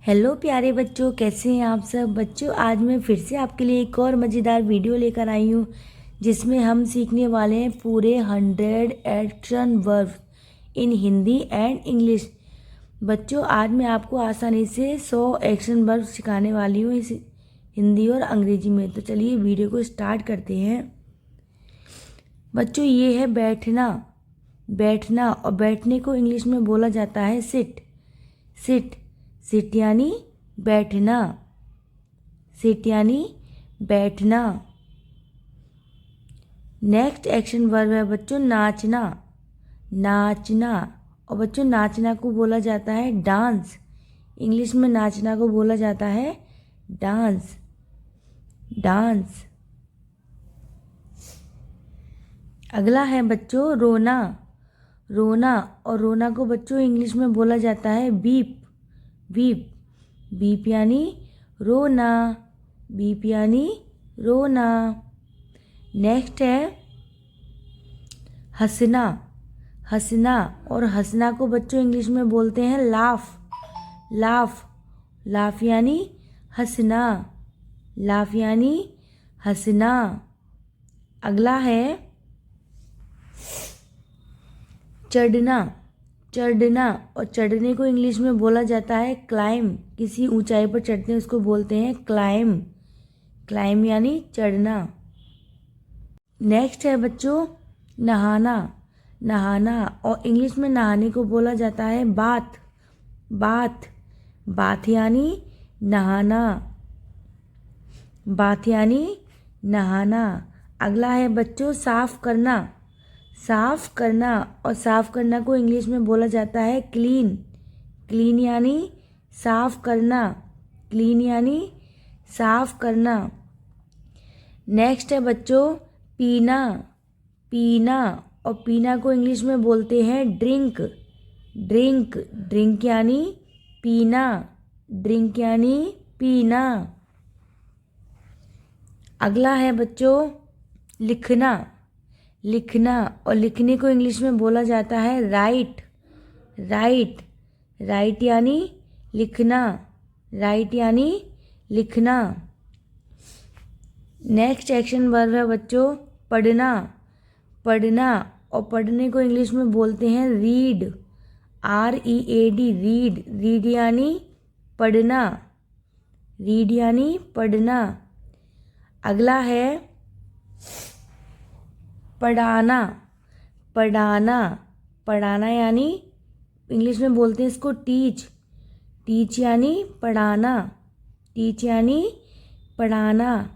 Hello प्यारे बच्चों, कैसे हैं आप सब बच्चों। आज मैं फिर से आपके लिए एक और मज़ेदार वीडियो लेकर आई हूँ जिसमें हम सीखने वाले हैं पूरे 100 action verb in Hindi and English. बच्चों, आज मैं आपको आसानी से 100 एक्शन वर्ब सिखाने वाली हूँ इस हिंदी और अंग्रेजी में। तो चलिए वीडियो को स्टार्ट करते हैं। बच्चों, ये है बैठना। बैठना और बैठने को इंग्लिश में बोला जाता है सिट। सिट सिट यानी बैठना। सिट यानी बैठना। नेक्स्ट एक्शन वर्ब है बच्चों नाचना। नाचना और बच्चों नाचना को बोला जाता है डांस। इंग्लिश में नाचना को बोला जाता है डांस। डांस। अगला है बच्चों रोना। रोना और रोना को बच्चों इंग्लिश में बोला जाता है बीप। बीप बीप यानी रोना। बीप यानी रोना। नेक्स्ट है हंसना। हंसना और हंसना को बच्चों इंग्लिश में बोलते हैं लाफ। लाफ लाफ यानी हंसना। लाफ यानी हंसना। अगला है चढ़ना। चढ़ना और चढ़ने को इंग्लिश में बोला जाता है क्लाइम। किसी ऊंचाई पर चढ़ते हैं उसको बोलते हैं क्लाइम। क्लाइम यानी चढ़ना। नेक्स्ट है बच्चों नहाना। नहाना और इंग्लिश में नहाने को बोला जाता है बाथ। बाथ बाथ यानी नहाना। बाथ यानी नहाना। अगला है बच्चों साफ करना। साफ करना और साफ करना को इंग्लिश में बोला जाता है क्लीन। क्लीन यानी साफ करना। क्लीन यानी साफ करना। नेक्स्ट है बच्चों पीना। पीना और पीना को इंग्लिश में बोलते हैं ड्रिंक। ड्रिंक ड्रिंक यानी पीना। ड्रिंक यानी पीना। अगला है बच्चों लिखना। लिखना और लिखने को इंग्लिश में बोला जाता है राइट। राइट राइट यानी लिखना। राइट यानी लिखना। नेक्स्ट एक्शन वर्ब है बच्चों पढ़ना। पढ़ना और पढ़ने को इंग्लिश में बोलते हैं रीड। READ read. रीड यानी पढ़ना। रीड यानी पढ़ना। अगला है पढ़ाना। पढ़ाना पढ़ाना यानी इंग्लिश में बोलते हैं इसको टीच। टीच यानी पढ़ाना। टीच यानी पढ़ाना।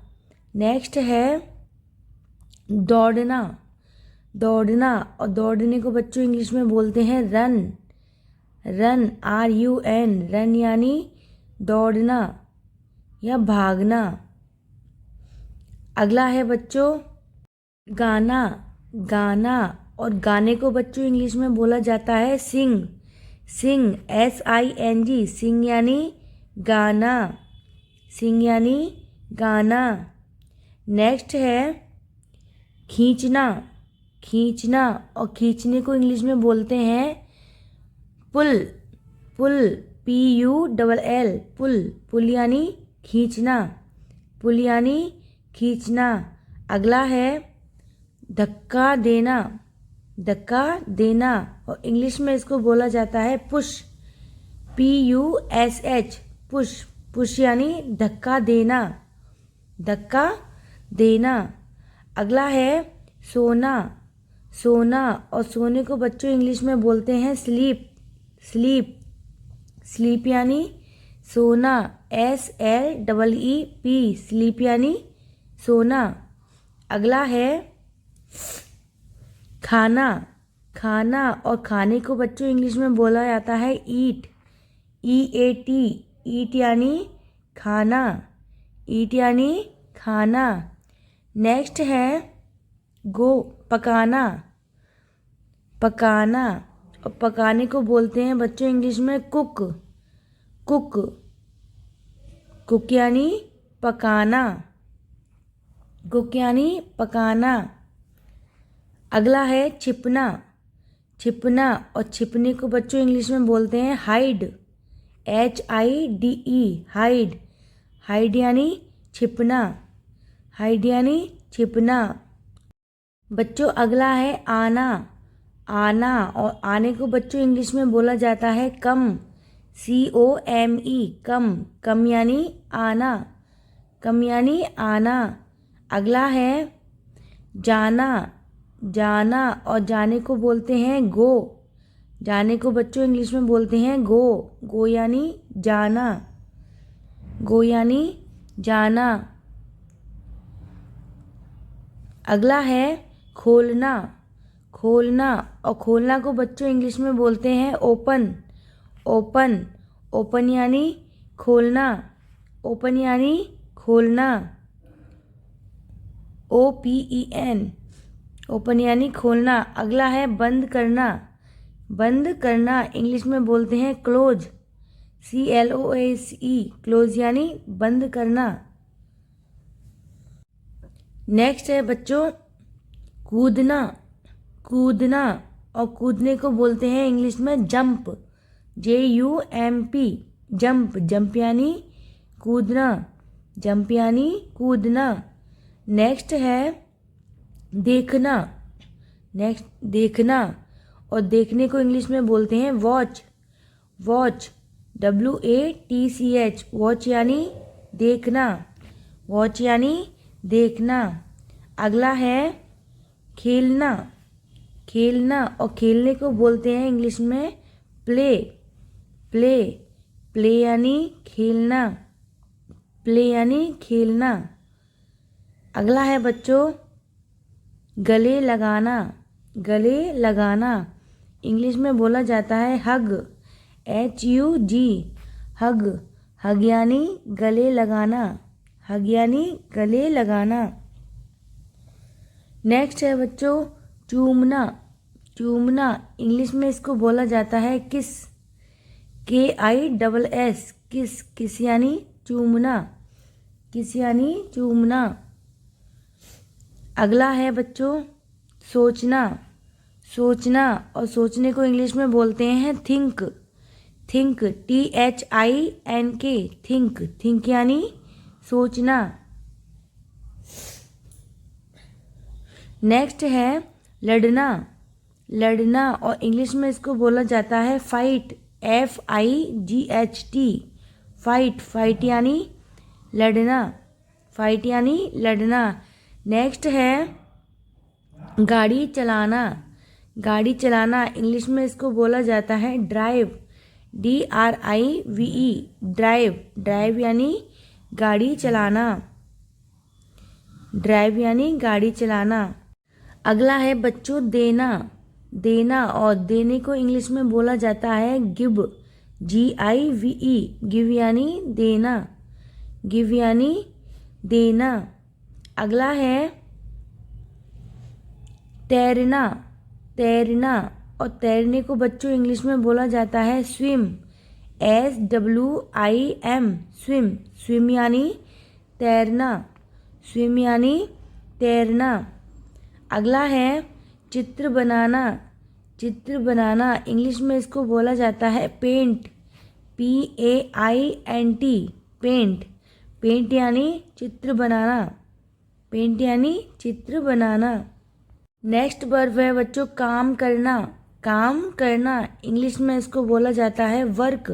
नेक्स्ट है दौड़ना। दौड़ना और दौड़ने को बच्चों इंग्लिश में बोलते हैं रन। रन RUN रन यानी दौड़ना या भागना। अगला है बच्चों गाना। गाना और गाने को बच्चों इंग्लिश में बोला जाता है सिंग। सिंग SING सिंग यानी गाना। सिंग यानी गाना। नेक्स्ट है खींचना। खींचना और खींचने को इंग्लिश में बोलते हैं पुल। पुल PULL पुल। पुल यानी खींचना। पुल यानी खींचना। अगला है धक्का देना। धक्का देना और इंग्लिश में इसको बोला जाता है पुश। PUSH push. पुश यानी धक्का देना। धक्का देना। अगला है सोना। सोना और सोने को बच्चों इंग्लिश में बोलते हैं स्लीप। स्लीप स्लीप यानी सोना SLEEP स्लीप यानी सोना। अगला है खाना। खाना और खाने को बच्चों इंग्लिश में बोला जाता है ईट। EAT ईट यानी खाना। ईट यानी खाना। नेक्स्ट है गो पकाना। पकाना और पकाने को बोलते हैं बच्चों इंग्लिश में कुक। कुक कुक यानी पकाना। कुक यानी पकाना। अगला है छिपना। छिपना और छिपने को बच्चों इंग्लिश में बोलते हैं हाइड। HIDE हाइड, हाइड यानी छिपना, हाइड यानी छिपना। बच्चों अगला है आना, आना, और आने को बच्चों इंग्लिश में बोला जाता है कम, COME कम, कम यानी आना, कम यानी आना। अगला है जाना, जाना, और जाने को बोलते हैं गो, जाने को बच्चों इंग्लिश में बोलते हैं गो, गो यानी जाना, गो यानी जाना। अगला है खोलना, खोलना, और खोलना को बच्चों इंग्लिश में बोलते हैं ओपन, ओपन, ओपन यानी खोलना, ओपन यानी खोलना, OPEN, ओपन यानी खोलना। अगला है बंद करना, बंद करना इंग्लिश में बोलते हैं क्लोज, CLOSE, क्लोज यानी बंद करना। नेक्स्ट है बच्चों कूदना, कूदना, और कूदने को बोलते हैं इंग्लिश में जंप, JUMP, जंप, जंप यानी कूदना, जंप यानी कूदना। नेक्स्ट है देखना, नेक्स्ट देखना, और देखने को इंग्लिश में बोलते हैं वॉच, वॉच, WATCH, वॉच यानी देखना, वॉच यानी देखना। अगला है खेलना, खेलना, और खेलने को बोलते हैं इंग्लिश में प्ले, प्ले, प्ले यानी खेलना, प्ले यानी खेलना। अगला है बच्चों गले लगाना, गले लगाना इंग्लिश में बोला जाता है हग, HUG, हग, हग यानी गले लगाना, हग यानी गले लगाना। नेक्स्ट है बच्चों चूमना, चूमना इंग्लिश में इसको बोला जाता है किस, KISS, किस, किस यानी चूमना, किस यानी चूमना। अगला है बच्चों सोचना, सोचना, और सोचने को इंग्लिश में बोलते हैं think, think, THINK, think, think यानी सोचना। नेक्स्ट है लड़ना, लड़ना, और इंग्लिश में इसको बोला जाता है फाइट, FIGHT, फाइट, फाइट यानी लड़ना, फाइट यानी लड़ना। नेक्स्ट है गाड़ी चलाना, गाड़ी चलाना इंग्लिश में इसको बोला जाता है ड्राइव, DRIVE, ड्राइव, ड्राइव यानी गाड़ी चलाना, ड्राइव यानी गाड़ी चलाना। अगला है बच्चों देना, देना, और देने को इंग्लिश में बोला जाता है गिव, GIVE, गिव यानी देना, गिव यानी देना। अगला है तैरना, तैरना, और तैरने को बच्चों इंग्लिश में बोला जाता है स्विम, SWIM, स्विम, स्विम यानी तैरना, स्विम यानी तैरना। अगला है चित्र बनाना, चित्र बनाना इंग्लिश में इसको बोला जाता है पेंट, PAINT, पेंट, पेंट यानी चित्र बनाना, पेंट यानी चित्र बनाना। नेक्स्ट वर्ब है बच्चों काम करना, काम करना इंग्लिश में इसको बोला जाता है वर्क,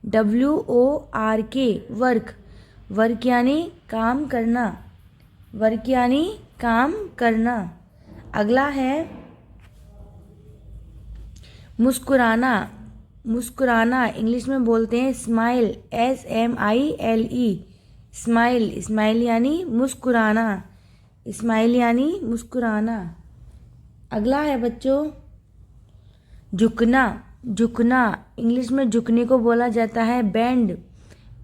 WORK, वर्क, वर्क यानी काम करना, वर्क यानी काम करना। अगला है मुस्कुराना, मुस्कुराना इंग्लिश में बोलते हैं स्माइल, SMILE, स्माइल, स्माइल यानी मुस्कुराना, स्माइल यानी मुस्कुराना। अगला है बच्चों झुकना, झुकना इंग्लिश में झुकने को बोला जाता है बेंड,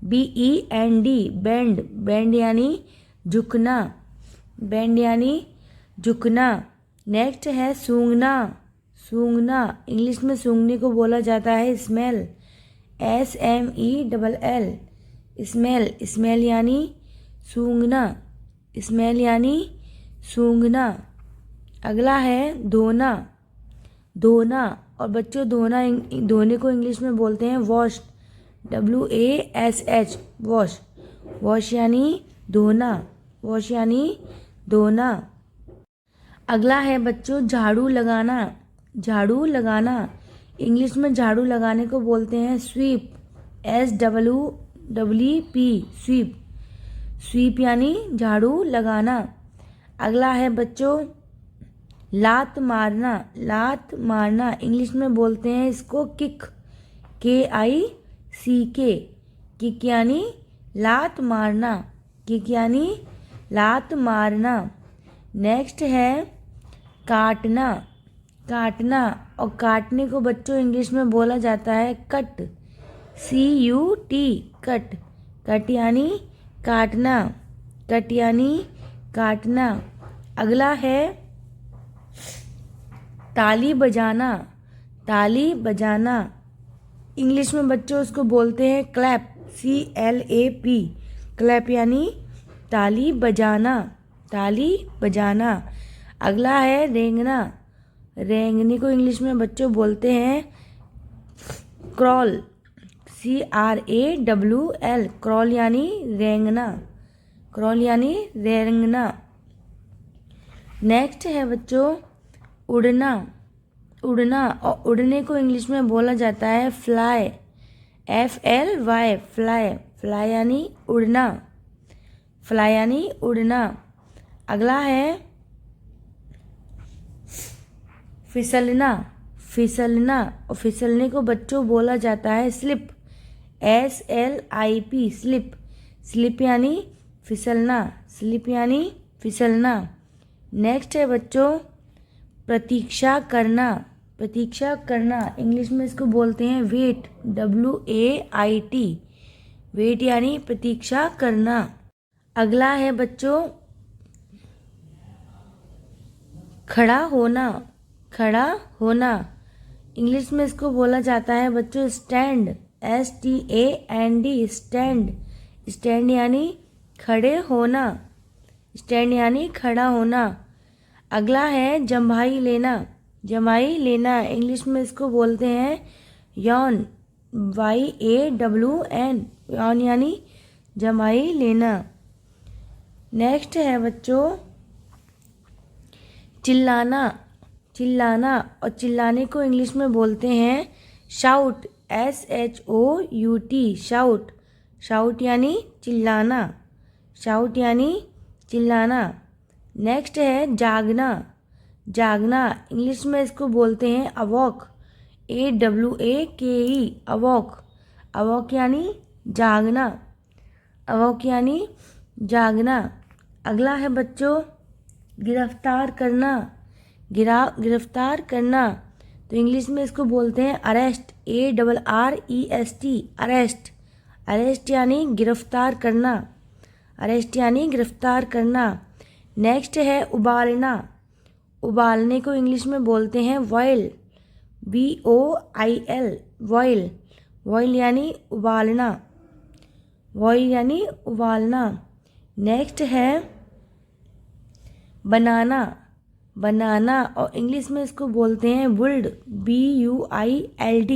BEND, बेंड, बेंड यानी झुकना, बेंड यानी झुकना। नेक्स्ट है सूंघना, सूंघना इंग्लिश में सूंघने को बोला जाता है स्मेल, SMELL, स्मेल, स्मेल यानी सूंघना, स्मेल यानी सूंघना। अगला है धोना, धोना, और बच्चों धोना, धोने को इंग्लिश में बोलते हैं वॉश, WASH वॉश, वॉश यानी धोना, वॉश यानी धोना। अगला है बच्चों झाड़ू लगाना, झाड़ू लगाना। इंग्लिश में झाड़ू लगाने को बोलते हैं स्वीप, SWEEP, स्वीप, स्वीप यानी झाड़ू लगाना। अगला है बच्चों लात मारना, लात मारना। इंग्लिश में बोलते हैं इसको किक, KICK, किक यानी लात मारना, किक यानी लात मारना। नेक्स्ट है काटना, काटना। और काटने को बच्चों इंग्लिश में बोला जाता है कट, CUT, कट, कट यानी काटना, कट यानी काटना। अगला है ताली बजाना, ताली बजाना। इंग्लिश में बच्चों उसको बोलते हैं क्लैप, CLAP, क्लैप यानी ताली बजाना, ताली बजाना। अगला है रेंगना, रेंगने को इंग्लिश में बच्चों बोलते हैं क्रॉल, CRAWL, क्रॉल यानी रेंगना, क्रॉल यानी रेंगना। नेक्स्ट है बच्चों उड़ना, उड़ना। और उड़ने को इंग्लिश में बोला जाता है फ्लाई, FLY, फ्लाई, फ्लाई यानी उड़ना, फ्लाई यानी उड़ना। अगला है फिसलना, फिसलना। और फिसलने को बच्चों बोला जाता है स्लिप, SLIP, स्लिप, स्लिप यानी फिसलना, स्लिप यानी फिसलना। नेक्स्ट है बच्चों प्रतीक्षा करना, प्रतीक्षा करना। इंग्लिश में इसको बोलते हैं वेट, WAIT, वेट यानी प्रतीक्षा करना। अगला है बच्चों खड़ा होना, खड़ा होना। इंग्लिश में इसको बोला जाता है बच्चों स्टैंड, STAND, स्टैंड, स्टैंड यानी खड़े होना, स्टैंड यानी खड़ा होना। अगला है जम्हाई लेना, जम्हाई लेना। इंग्लिश में इसको बोलते हैं यॉन, YAWN, यॉन यानी जम्हाई लेना। नेक्स्ट है बच्चों चिल्लाना, चिल्लाना। और चिल्लाने को इंग्लिश में बोलते हैं शाउट, SHOUT, शाउट, शाउट यानी चिल्लाना, शाउट यानी चिल्लाना। नेक्स्ट है जागना, जागना। इंग्लिश में इसको बोलते हैं अवॉक, AWAKE, अवॉक, अवॉक यानी जागना, अवॉक यानी जागना। अगला है बच्चों गिरफ्तार करना, गिरफ्तार करना। तो इंग्लिश में इसको बोलते हैं अरेस्ट, ARREST, अरेस्ट, अरेस्ट यानी गिरफ्तार करना, अरेस्ट यानी गिरफ्तार करना। नेक्स्ट है उबालना, उबालने को इंग्लिश में बोलते हैं बॉयल, BOIL, बॉयल, बॉयल यानी उबालना, बॉयल यानी उबालना। नेक्स्ट है बनाना, बनाना। और इंग्लिश में इसको बोलते हैं बुल्ड, BUILD,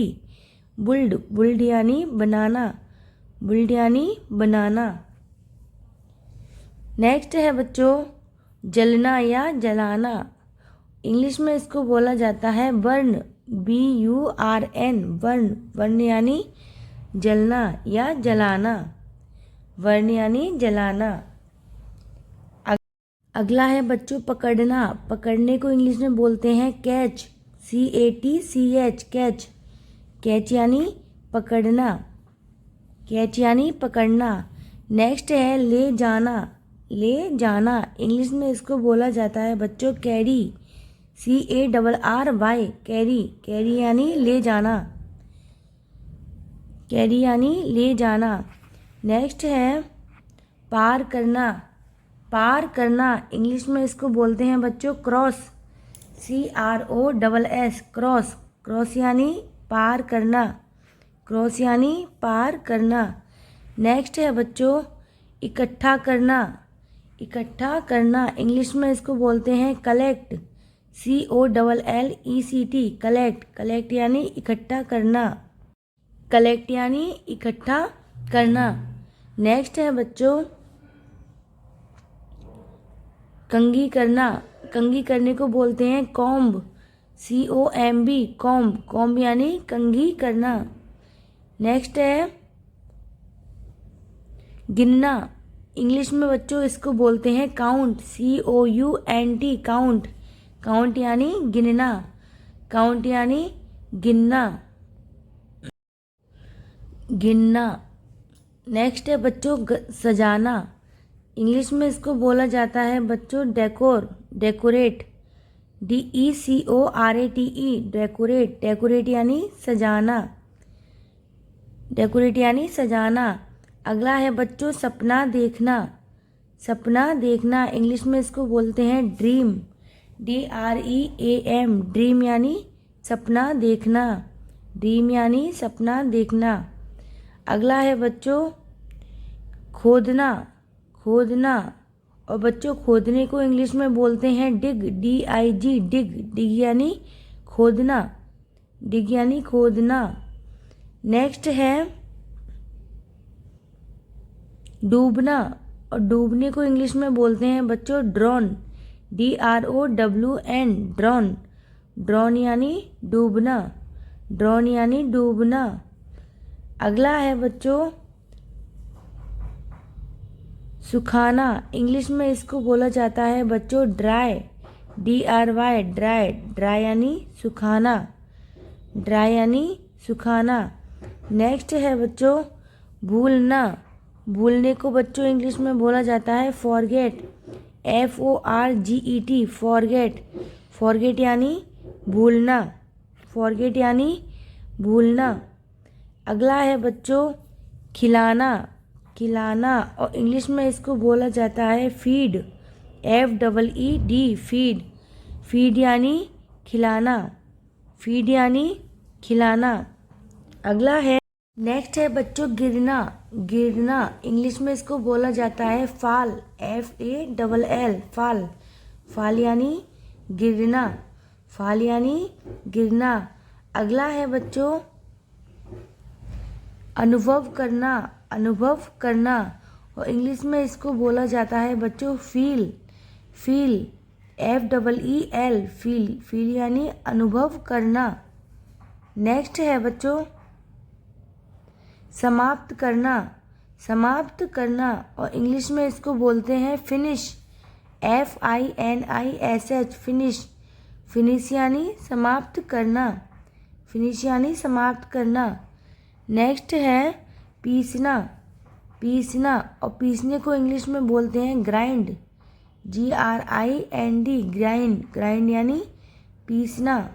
बुल्ड, बुल्ड यानी बनाना, बुल्ड यानी बनाना। नेक्स्ट है बच्चों जलना या जलाना। इंग्लिश में इसको बोला जाता है बर्न, BURN, बर्न, बर्न यानी जलना या जलाना, बर्न यानी जलाना। अगला है बच्चों पकड़ना, पकड़ने को इंग्लिश में बोलते हैं कैच, CATCH, कैच, कैच यानी पकड़ना, कैच यानी पकड़ना। नेक्स्ट है ले जाना, ले जाना। इंग्लिश में इसको बोला जाता है बच्चों कैरी, CARRY, कैरी, कैरी यानी ले जाना, कैरी यानी ले जाना। नेक्स्ट है पार करना, पार करना। इंग्लिश में इसको बोलते हैं बच्चों क्रॉस, CROSS, क्रॉस, क्रॉस यानी पार करना, क्रॉस यानी पार करना। नेक्स्ट है बच्चों इकट्ठा करना, इकट्ठा करना। इंग्लिश में इसको बोलते हैं कलेक्ट, COLLECT, कलेक्ट, कलेक्ट यानी इकट्ठा करना। कलेक्ट यानी इकट्ठा करना। नेक्स्ट है बच्चों कंघी करना। कंघी करने को बोलते हैं कॉम्ब, COMB, कॉम्ब। कॉम्ब यानी कंघी करना। नेक्स्ट है गिनना। इंग्लिश में बच्चों इसको बोलते हैं काउंट, COUNT, काउंट। काउंट यानी गिनना, काउंट यानी गिनना, गिनना। नेक्स्ट है बच्चों सजाना। इंग्लिश में इसको बोला जाता है बच्चों decor, decorate, DECORATE, decorate. Decorate यानी सजाना, डेकोरेट यानी सजाना। अगला है बच्चों सपना देखना। सपना देखना इंग्लिश में इसको बोलते हैं ड्रीम, DREAM, ड्रीम यानी सपना देखना, ड्रीम यानी सपना देखना। अगला है बच्चों खोदना, खोदना। और बच्चों खोदने को इंग्लिश में बोलते हैं डिग, DIG, डिग। डिग यानी खोदना, डिग यानी खोदना। नेक्स्ट है डूबना। और डूबने को इंग्लिश में बोलते हैं बच्चों ड्रॉन, DROWN, ड्रॉन। ड्रॉन यानी डूबना, ड्रॉन यानी डूबना। अगला है बच्चों सुखाना। इंग्लिश में इसको बोला जाता है बच्चों ड्राई, DRY, ड्राई। ड्राई यानी सुखाना, ड्राई यानी सुखाना। नेक्स्ट है बच्चों भूलना। भूलने को बच्चों इंग्लिश में बोला जाता है फॉरगेट, FORGET, फॉरगेट। फॉरगेट यानी भूलना, फॉरगेट यानी भूलना। अगला है बच्चों खिलाना, खिलाना। और इंग्लिश में इसको बोला जाता है फीड, FEED, फीड। फीड यानी खिलाना, फीड यानी खिलाना। अगला है नेक्स्ट है बच्चों गिरना, गिरना। इंग्लिश में इसको बोला जाता है फाल, FALL, फाल। फाल यानी गिरना, फाल यानी गिरना। अगला है बच्चों अनुभव करना, अनुभव करना। और इंग्लिश में इसको बोला जाता है बच्चों feel, feel, FEEL, feel. Feel यानी अनुभव करना। नेक्स्ट है बच्चों समाप्त करना, समाप्त करना। और इंग्लिश में इसको बोलते हैं फिनिश, FINISH, फिनिश। फिनिश यानी समाप्त करना, फिनिश यानी समाप्त करना। नेक्स्ट है पीसना, पीसना। और पीसने को इंग्लिश में बोलते हैं ग्राइंड, GRIND, ग्राइंड। ग्राइंड यानी पीसना,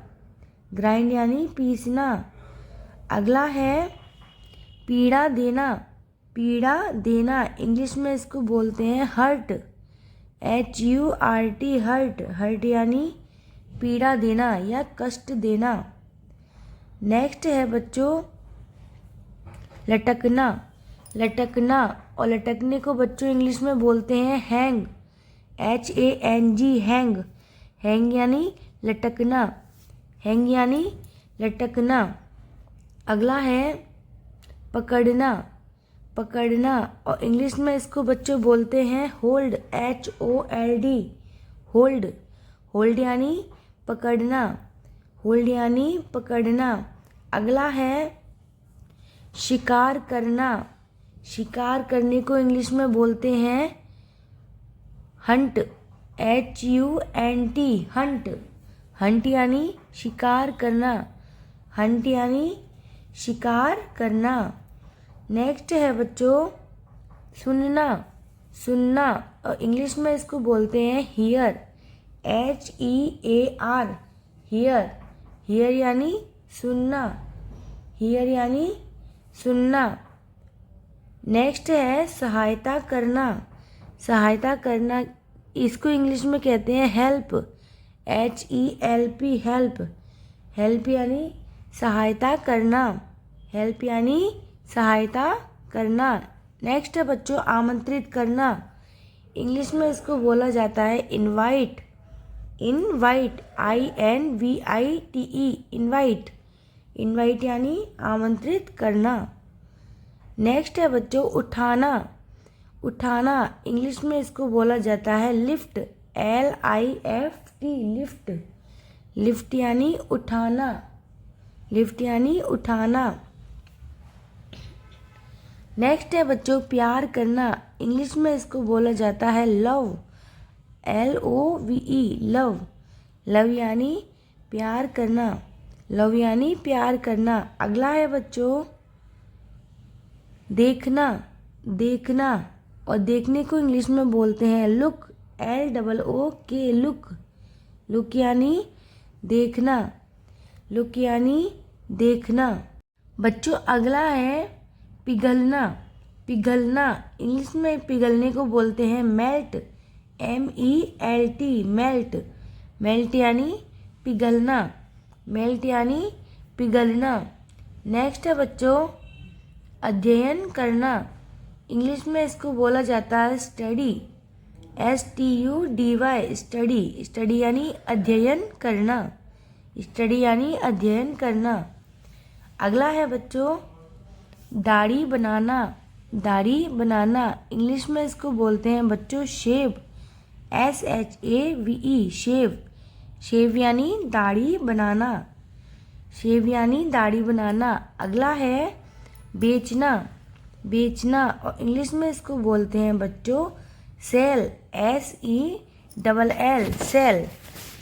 ग्राइंड यानी पीसना। अगला है पीड़ा देना, पीड़ा देना। इंग्लिश में इसको बोलते हैं हर्ट, HURT, हर्ट। हर्ट यानी पीड़ा देना या कष्ट देना। नेक्स्ट है बच्चों लटकना, लटकना। और लटकने को बच्चों इंग्लिश में बोलते हैं हैंग, HANG, हैंग। हैंग यानी लटकना, हैंग यानी लटकना। अगला है पकड़ना, पकड़ना। और इंग्लिश में इसको बच्चों बोलते हैं होल्ड, HOLD, होल्ड। होल्ड यानी पकड़ना, होल्ड यानी पकड़ना। अगला है शिकार करना। शिकार करने को इंग्लिश में बोलते हैं हंट, HUNT, हंट। हंट यानी शिकार करना, हंट यानी शिकार करना। नेक्स्ट है बच्चों सुनना, सुनना। और इंग्लिश में इसको बोलते हैं हियर, HEAR, हियर। हियर यानी सुनना, हियर यानी सुनना। नेक्स्ट है सहायता करना, सहायता करना। इसको इंग्लिश में कहते हैं हेल्प, HELP, हेल्प। हेल्प यानी सहायता करना, हेल्प यानी सहायता करना। नेक्स्ट है बच्चों आमंत्रित करना। इंग्लिश में इसको बोला जाता है invite, invite, INVITE, invite. Invite यानी आमंत्रित करना। नेक्स्ट है बच्चों उठाना। उठाना इंग्लिश में इसको बोला जाता है लिफ्ट, LIFT, लिफ्ट। लिफ्ट यानी उठाना, लिफ्ट यानी उठाना। नेक्स्ट है बच्चों प्यार करना। इंग्लिश में इसको बोला जाता है लव, LOVE, लव। लव यानी प्यार करना, लव यानी प्यार करना। अगला है बच्चों देखना। देखना और देखने को इंग्लिश में बोलते हैं लुक, LOOK, लुक। लुक यानी देखना, लुक यानी देखना। बच्चों अगला है पिघलना। पिघलना इंग्लिश में पिघलने को बोलते हैं मेल्ट, MELT, मेल्ट। मेल्ट यानी पिघलना, मेल्ट यानी पिघलना। नेक्स्ट है बच्चों अध्ययन करना। इंग्लिश में इसको बोला जाता है स्टडी, STUDY, स्टडी। स्टडी यानी अध्ययन करना, स्टडी यानी अध्ययन करना। अगला है बच्चों दाढ़ी बनाना। दाढ़ी बनाना इंग्लिश में इसको बोलते हैं बच्चों शेव, SHAVE, शेव। शेव यानी दाढ़ी बनाना, शेव यानी दाढ़ी बनाना। अगला है बेचना। बेचना और इंग्लिश में इसको बोलते हैं बच्चों सेल, SELL, सेल।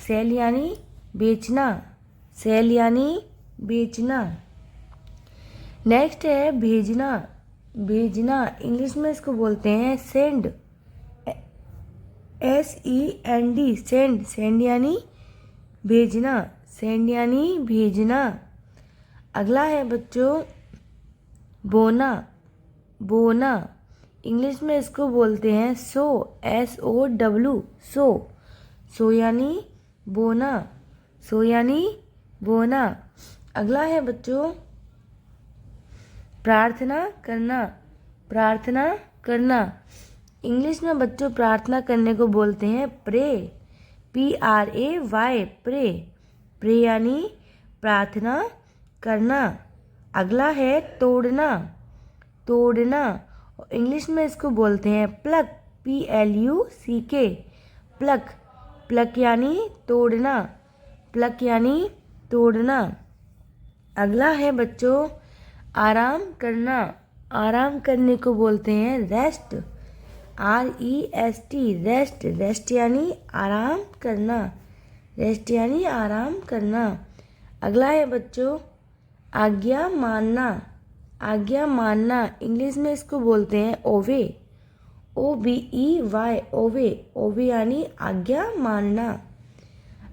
सेल यानी बेचना, सेल यानी बेचना। नेक्स्ट है भेजना। भेजना इंग्लिश में इसको बोलते हैं सेंड, SEND, सेंड। सेंड यानी भेजना, सेंड यानी भेजना। अगला है बच्चों बोना। बोना इंग्लिश में इसको बोलते हैं सो, SOW, सो। सो यानी बोना, सो यानी बोना। अगला है बच्चों प्रार्थना करना। प्रार्थना करना इंग्लिश में बच्चों प्रार्थना करने को बोलते हैं प्रे, PRAY, प्रे। प्रे यानी प्रार्थना करना। अगला है तोड़ना। तोड़ना इंग्लिश में इसको बोलते हैं प्लक, PLUCK, प्लक। प्लक यानी तोड़ना, प्लक यानी तोड़ना। अगला है बच्चों आराम करना। आराम करने को बोलते हैं रेस्ट, REST, रेस्ट। रेस्ट यानी आराम करना, रेस्ट यानी आराम करना। अगला है बच्चों आज्ञा मानना। आज्ञा मानना इंग्लिश में इसको बोलते हैं ओवे, OBEY, ओवे। ओवे यानी आज्ञा मानना।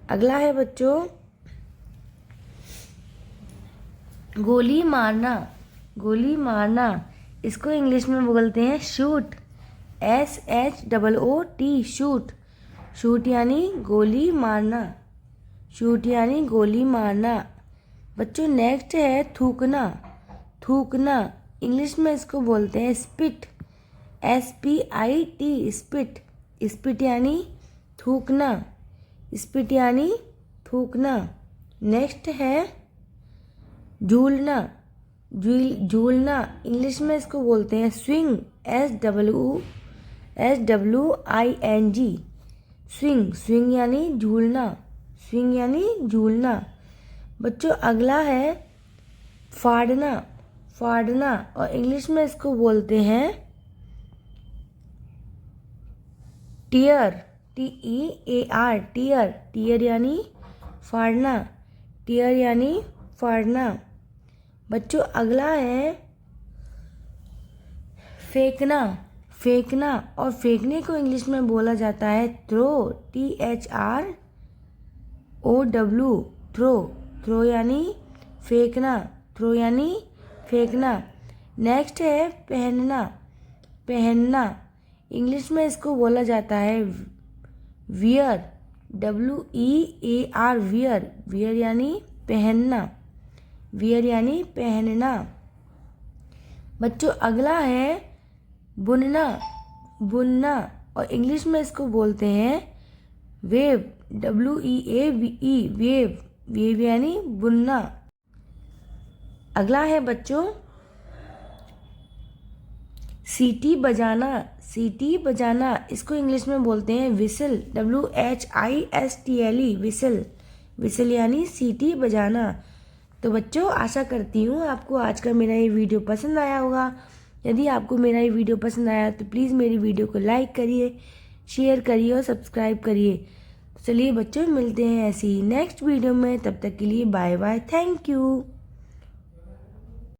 अगला है बच्चों गोली मारना। गोली मारना इसको इंग्लिश में बोलते हैं शूट, SHOOT, शूट। शूट यानी गोली मारना, शूट यानी गोली मारना। बच्चों नेक्स्ट है थूकना। थूकना इंग्लिश में इसको बोलते हैं स्पिट, SPIT, स्पिट। स्पिट यानी थूकना, स्पिट यानी थूकना। नेक्स्ट है झूलना। झूलना इंग्लिश में इसको बोलते हैं स्विंग, SWING, स्विंग। स्विंग यानी झूलना, स्विंग यानी झूलना। बच्चों अगला है फाड़ना। फाड़ना और इंग्लिश में इसको बोलते हैं टीयर, TEAR, टीयर। टीयर यानी फाड़ना, टीयर यानी फाड़ना। बच्चों अगला है फेंकना। फेंकना और फेंकने को इंग्लिश में बोला जाता है थ्रो, THROW, थ्रो। थ्रो यानी फेंकना, थ्रो यानी फेंकना। नेक्स्ट है पहनना। पहनना इंग्लिश में इसको बोला जाता है वियर, WEAR, वियर। वियर यानी पहनना, वियर यानी पहनना। बच्चों अगला है बुनना। बुनना और इंग्लिश में इसको बोलते हैं वेव, WEAVE, वेव। वेव यानी बुनना। अगला है बच्चों सीटी बजाना। सीटी बजाना इसको इंग्लिश में बोलते हैं विसल, WHISTLE, विसल। विसल यानी सीटी बजाना। तो बच्चों आशा करती हूँ आपको आज का मेरा ये वीडियो पसंद आया होगा। यदि आपको मेरा ये वीडियो पसंद आया तो प्लीज़ मेरी वीडियो को लाइक करिए, शेयर करिए और सब्सक्राइब करिए। तो चलिए बच्चों मिलते हैं ऐसी ही नेक्स्ट वीडियो में, तब तक के लिए बाय बाय, थैंक यू।